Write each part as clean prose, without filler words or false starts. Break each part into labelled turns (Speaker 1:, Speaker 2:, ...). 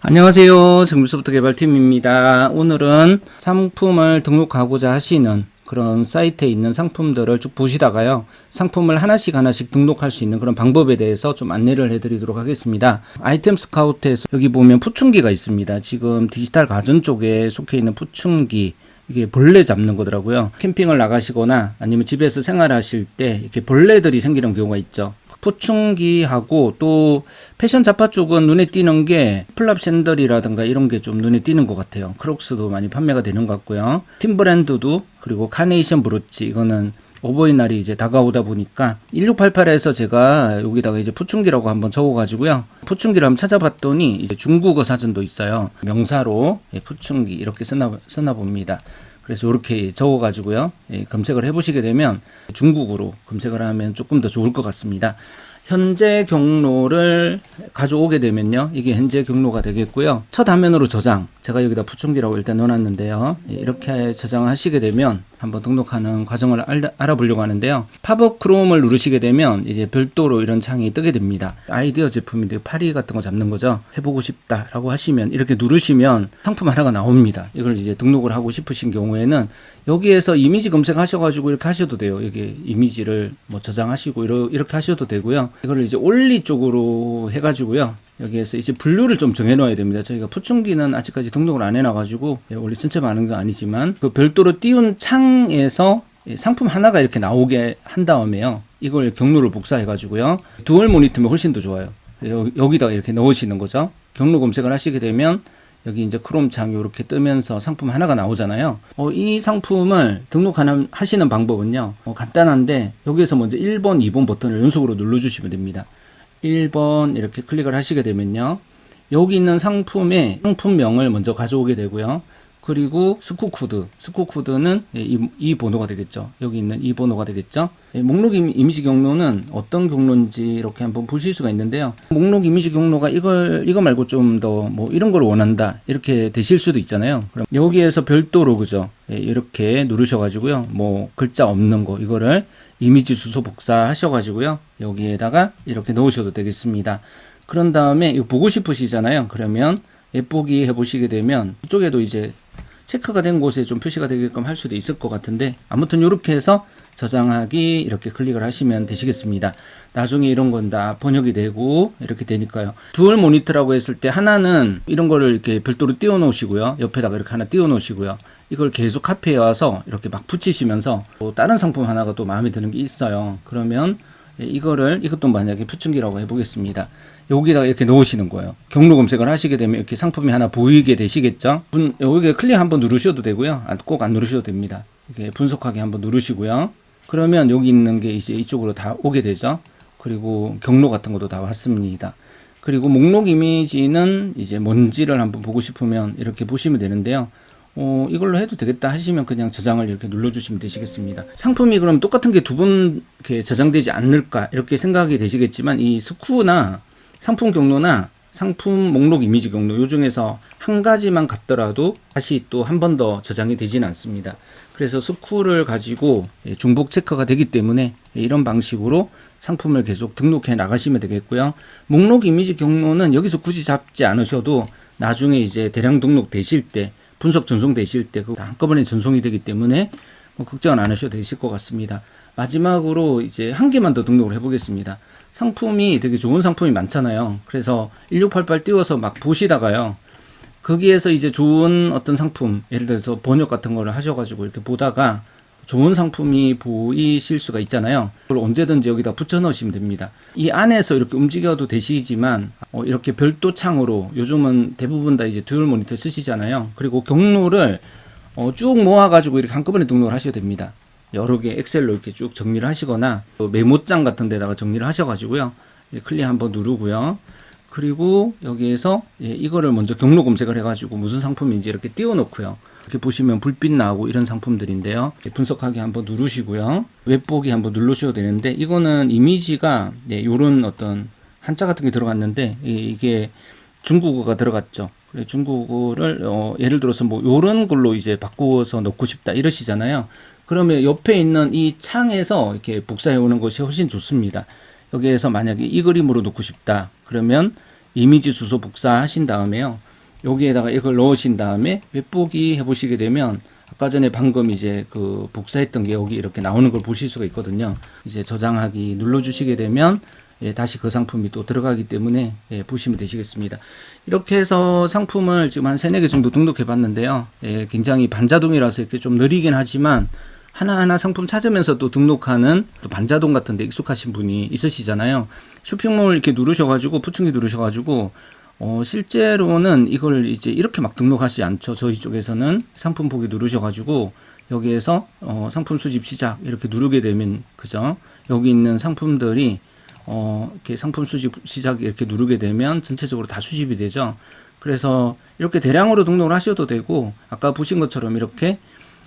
Speaker 1: 안녕하세요. 정비소프트 개발팀입니다. 오늘은 상품을 등록하고자 하시는 그런 사이트에 있는 상품들을 쭉 보시다가요, 상품을 하나씩 등록할 수 있는 그런 방법에 대해서 좀 안내를 해드리도록 하겠습니다. 아이템 스카우트에서 여기 보면 푸충기가 있습니다. 지금 디지털 가전 쪽에 속해 있는 푸충기, 이게 벌레 잡는 거더라고요. 캠핑을 나가시거나 아니면 집에서 생활하실 때 이렇게 벌레들이 생기는 경우가 있죠. 푸충기하고 또 패션 잡화 쪽은 눈에 띄는 게 플랍 샌들이라든가 이런 게 좀 눈에 띄는 것 같아요. 크록스도 많이 판매가 되는 것 같고요. 팀브랜드도, 그리고 카네이션 브로치, 이거는 어버이날이 이제 다가오다 보니까 1688에서 제가 여기다가 이제 푸충기라고 한번 적어가지고요, 푸충기를 한번 찾아봤더니 이제 중국어 사전도 있어요. 명사로 푸충기 이렇게 썼나 봅니다. 그래서 이렇게 적어가지고요, 검색을 해보시게 되면 중국어로 검색을 하면 조금 더 좋을 것 같습니다. 현재 경로를 가져오게 되면요, 이게 현재 경로가 되겠고요. 첫 화면으로 저장, 제가 여기다 푸충기라고 일단 넣어놨는데요, 이렇게 저장하시게 되면 한번 등록하는 과정을 알아보려고 하는데요, 팝업 크롬을 누르시게 되면 이제 별도로 이런 창이 뜨게 됩니다. 아이디어 제품인데 파리 같은 거 잡는 거죠. 해보고 싶다라고 하시면 이렇게 누르시면 상품 하나가 나옵니다. 이걸 이제 등록을 하고 싶으신 경우에는 여기에서 이미지 검색하셔가지고 이렇게 하셔도 돼요. 여기 이미지를 뭐 저장하시고 이렇게 하셔도 되고요. 이걸 이제 올리 쪽으로 해가지고요, 여기에서 이제 분류를 좀 정해 놓아야 됩니다. 저희가 푸충기는 아직까지 등록을 안 해놔가지고 원래 전체 많은 건 아니지만 그 별도로 띄운 창에서 상품 하나가 이렇게 나오게 한 다음에요, 이걸 경로를 복사해 가지고요, 듀얼 모니터면 훨씬 더 좋아요. 여기다 이렇게 넣으시는 거죠. 경로 검색을 하시게 되면 여기 이제 크롬 창이 이렇게 뜨면서 상품 하나가 나오잖아요. 이 상품을 등록하시는 방법은요, 간단한데 여기에서 먼저 1번, 2번 버튼을 연속으로 눌러주시면 됩니다. 1번 이렇게 클릭을 하시게 되면요, 여기 있는 상품의 상품명을 먼저 가져오게 되고요. 그리고 스쿠코드는 이 번호가 되겠죠. 여기 있는 이 번호가 되겠죠. 목록 이미지 경로는 어떤 경로인지 이렇게 한번 보실 수가 있는데요, 목록 이미지 경로가 이거 말고 좀 더 뭐 이런 걸 원한다 이렇게 되실 수도 있잖아요. 그럼 여기에서 별도로, 그죠, 이렇게 누르셔가지고요, 뭐 글자 없는 거 이거를 이미지 주소 복사하셔가지고요, 여기에다가 이렇게 넣으셔도 되겠습니다. 그런 다음에 이거 보고 싶으시잖아요. 그러면 앱보기 해보시게 되면 이쪽에도 이제 체크가 된 곳에 좀 표시가 되게끔 할 수도 있을 것 같은데, 아무튼 이렇게 해서 저장하기 이렇게 클릭을 하시면 되시겠습니다. 나중에 이런 건 다 번역이 되고 이렇게 되니까요. 듀얼 모니터라고 했을 때 하나는 이런 거를 이렇게 별도로 띄워 놓으시고요, 옆에다가 이렇게 하나 띄워 놓으시고요, 이걸 계속 카피해 와서 이렇게 막 붙이시면서 또 다른 상품 하나가 또 마음에 드는 게 있어요. 그러면 이것도 만약에 푸충기라고 해보겠습니다. 여기다가 이렇게 넣으시는 거예요. 경로 검색을 하시게 되면 이렇게 상품이 하나 보이게 되시겠죠. 여기에 클릭 한번 누르셔도 되고요, 꼭 안 누르셔도 됩니다. 이렇게 분석하기 한번 누르시고요. 그러면 여기 있는 게 이제 이쪽으로 다 오게 되죠. 그리고 경로 같은 것도 다 왔습니다. 그리고 목록 이미지는 이제 뭔지를 한번 보고 싶으면 이렇게 보시면 되는데요, 이걸로 해도 되겠다 하시면 그냥 저장을 이렇게 눌러주시면 되시겠습니다. 상품이 그럼 똑같은 게 두 번 이렇게 저장되지 않을까 이렇게 생각이 되시겠지만, 이 스쿠나 상품 경로나 상품 목록 이미지 경로, 요 중에서 한 가지만 같더라도 다시 또 한 번 더 저장이 되지는 않습니다. 그래서 스쿠를 가지고 중복 체크가 되기 때문에 이런 방식으로 상품을 계속 등록해 나가시면 되겠고요. 목록 이미지 경로는 여기서 굳이 잡지 않으셔도 나중에 이제 대량 등록 되실 때, 분석 전송되실 때 그거 한꺼번에 전송이 되기 때문에 걱정은 안 하셔도 되실 것 같습니다. 마지막으로 이제 한 개만 더 등록을 해보겠습니다. 상품이 되게 좋은 상품이 많잖아요. 그래서 1688 띄워서 막 보시다가요, 거기에서 이제 좋은 어떤 상품, 예를 들어서 번역 같은 거를 하셔가지고 이렇게 보다가 좋은 상품이 보이실 수가 있잖아요. 그걸 언제든지 여기다 붙여 넣으시면 됩니다. 이 안에서 이렇게 움직여도 되시지만 이렇게 별도 창으로, 요즘은 대부분 다 이제 듀얼 모니터 쓰시잖아요. 그리고 경로를 쭉 모아가지고 이렇게 한꺼번에 등록을 하셔도 됩니다. 여러 개 엑셀로 이렇게 쭉 정리를 하시거나 또 메모장 같은 데다가 정리를 하셔가지고요, 클릭 한번 누르고요, 그리고 여기에서 이거를 먼저 경로 검색을 해가지고 무슨 상품인지 이렇게 띄워 놓고요, 이렇게 보시면 불빛 나오고 이런 상품들인데요, 분석하기 한번 누르시고요, 웹보기 한번 누르셔도 되는데, 이거는 이미지가 요런 어떤 한자 같은 게 들어갔는데 이게 중국어가 들어갔죠. 중국어를 예를 들어서 뭐 요런 걸로 이제 바꾸어서 넣고 싶다 이러시잖아요. 그러면 옆에 있는 이 창에서 이렇게 복사해 오는 것이 훨씬 좋습니다. 여기에서 만약에 이 그림으로 넣고 싶다 그러면 이미지 주소 복사하신 다음에요, 여기에다가 이걸 넣으신 다음에 웹보기 해보시게 되면 아까 전에 방금 이제 그 복사했던 게 여기 이렇게 나오는 걸 보실 수가 있거든요. 이제 저장하기 눌러주시게 되면 다시 그 상품이 또 들어가기 때문에 보시면 되시겠습니다. 이렇게 해서 상품을 지금 한 3-4개 정도 등록해 봤는데요. 굉장히 반자동이라서 이렇게 좀 느리긴 하지만 하나하나 상품 찾으면서 또 등록하는 또 반자동 같은 데 익숙하신 분이 있으시잖아요. 쇼핑몰 이렇게 누르셔가지고 부침기 누르셔가지고 실제로는 이걸 이제 이렇게 막 등록하지 않죠. 저희 쪽에서는 상품 보기 누르셔가지고 여기에서 상품 수집 시작 이렇게 누르게 되면 그죠? 여기 있는 상품들이 이렇게 상품 수집 시작 이렇게 누르게 되면 전체적으로 다 수집이 되죠. 그래서 이렇게 대량으로 등록을 하셔도 되고 아까 보신 것처럼 이렇게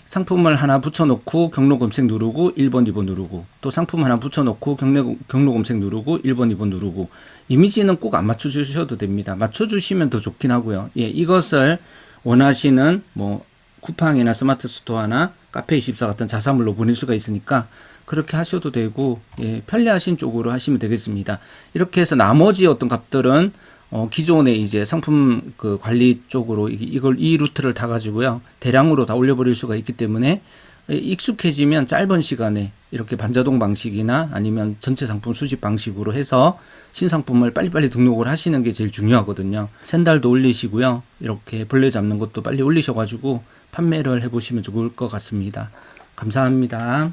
Speaker 1: 상품을 하나 붙여놓고 경로 검색 누르고 1번, 2번 누르고 또 상품 하나 붙여놓고 경로 검색 누르고 1번, 2번 누르고 이미지는 꼭 안 맞춰주셔도 됩니다. 맞춰주시면 더 좋긴 하고요. 이것을 원하시는 뭐 쿠팡이나 스마트 스토어나 카페24 같은 자사물로 보낼 수가 있으니까 그렇게 하셔도 되고 편리하신 쪽으로 하시면 되겠습니다. 이렇게 해서 나머지 어떤 값들은 기존에 이제 상품 그 관리 쪽으로 이 루트를 타 가지고요. 대량으로 다 올려버릴 수가 있기 때문에 익숙해지면 짧은 시간에 이렇게 반자동 방식이나 아니면 전체 상품 수집 방식으로 해서 신상품을 빨리빨리 등록을 하시는 게 제일 중요하거든요. 샌달도 올리시고요. 이렇게 벌레 잡는 것도 빨리 올리셔가지고 판매를 해보시면 좋을 것 같습니다. 감사합니다.